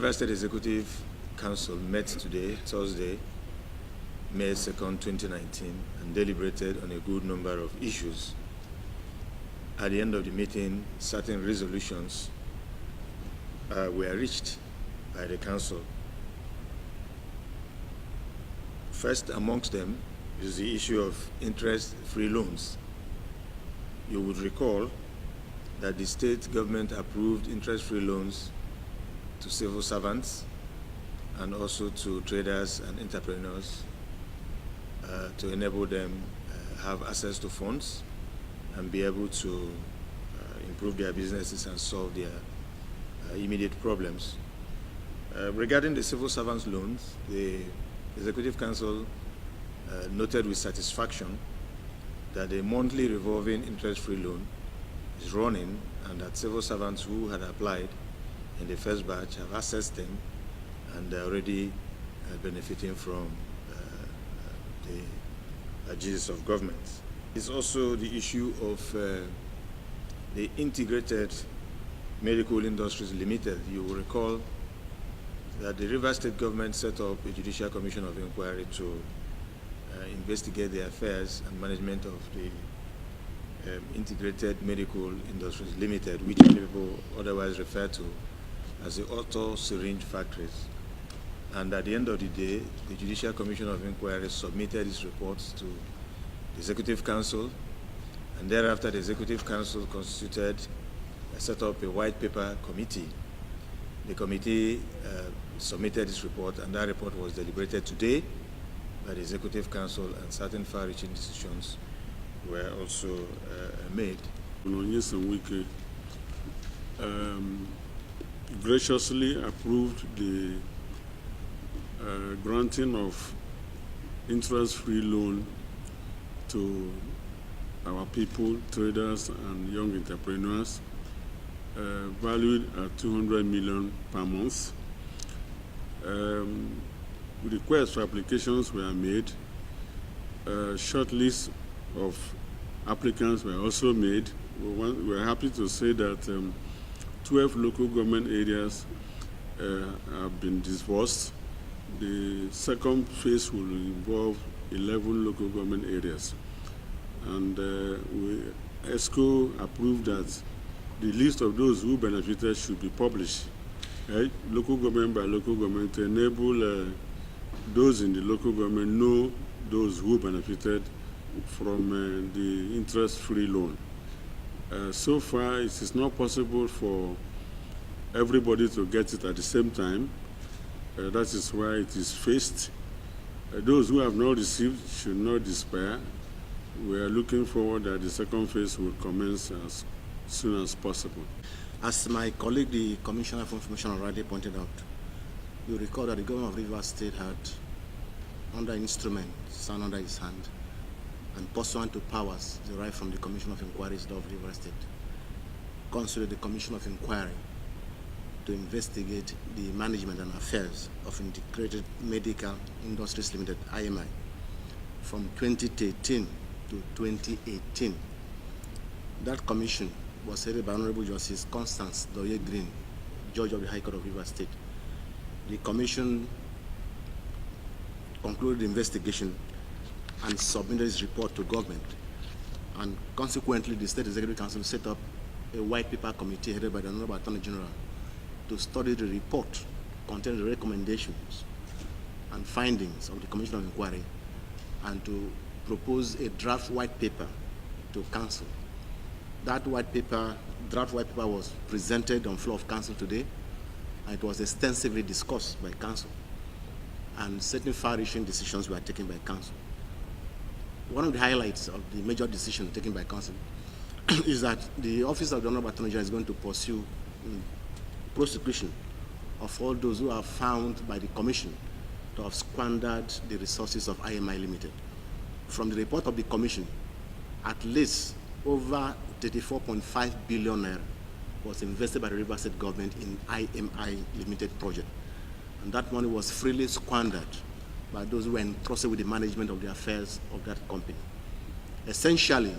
River State Executive Council met today, Thursday, May 2nd, 2019, and deliberated on a good number of issues. At the end of the meeting, certain resolutions were reached by the Council. First amongst them is the issue of interest-free loans. You would recall that the state government approved interest-free loans to civil servants and also to traders and entrepreneurs to enable them have access to funds and be able to improve their businesses and solve their immediate problems. Regarding the civil servants loans, the Executive Council noted with satisfaction that the monthly revolving interest-free loan is running and that civil servants who had applied in the first batch have accessed them and are already benefiting from the agencies of government. It's also the issue of the Integrated Medical Industries Limited. You will recall that the River State government set up a Judicial Commission of Inquiry to investigate the affairs and management of the Integrated Medical Industries Limited, which many people otherwise refer to as the auto syringe factories. And at the end of the day, the Judicial Commission of Inquiry submitted its reports to the Executive Council, and thereafter the Executive Council set up a white paper committee. The committee submitted its report, and that report was deliberated today by the Executive Council, and certain far-reaching decisions were also made. Graciously approved the granting of interest-free loan to our people, traders and young entrepreneurs, valued at 200 million per month. Requests for applications were made. Short list of applicants were also made. We're happy to say that 12 local government areas have been disbursed. The second phase will involve 11 local government areas. And ESCO approved that the list of those who benefited should be published, right? Local government by local government, to enable those in the local government know those who benefited from the interest-free loan. So far, it is not possible for everybody to get it at the same time. That is why it is phased. Those who have not received should not despair. We are looking forward that the second phase will commence as soon as possible. As my colleague, the Commissioner for Information, already pointed out, you recall that the governor of River State had, under instrument signed under his hand, and pursuant to powers derived from the Commission of Inquiries of River State, constituted the Commission of Inquiry to investigate the management and affairs of Integrated Medical Industries Limited, IMI, from 2013 to 2018. That commission was headed by Honorable Justice Constance Doye Green, Judge of the High Court of River State. The commission concluded the investigation and submitted its report to government. And consequently, the State Executive Council set up a white paper committee headed by the Honorable Attorney General to study the report containing the recommendations and findings of the Commission of Inquiry and to propose a draft white paper to Council. That draft white paper was presented on floor of Council today, and it was extensively discussed by Council, and certain far-reaching decisions were taken by Council. One of the highlights of the major decision taken by Council is that the Office of the Honorable Attorney General is going to pursue prosecution of all those who are found by the Commission to have squandered the resources of IMI Limited. From the report of the Commission, at least over 34.5 billion naira was invested by the River State government in IMI Limited project. And that money was freely squandered by those who were entrusted with the management of the affairs of that company. Essentially,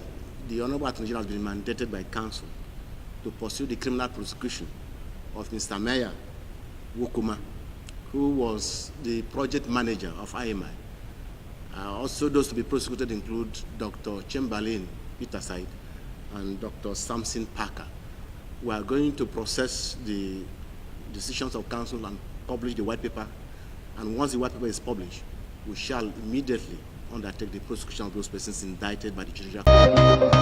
the Honorable Attorney General has been mandated by Council to pursue the criminal prosecution of Mr. Mayor Wukuma, who was the project manager of IMI. Also, those to be prosecuted include Dr. Chamberlain Peterside and Dr. Samson Parker. We are going to process the decisions of council and publish the white paper. And once the white paper is published, we shall immediately undertake the prosecution of those persons indicted by the judicial court.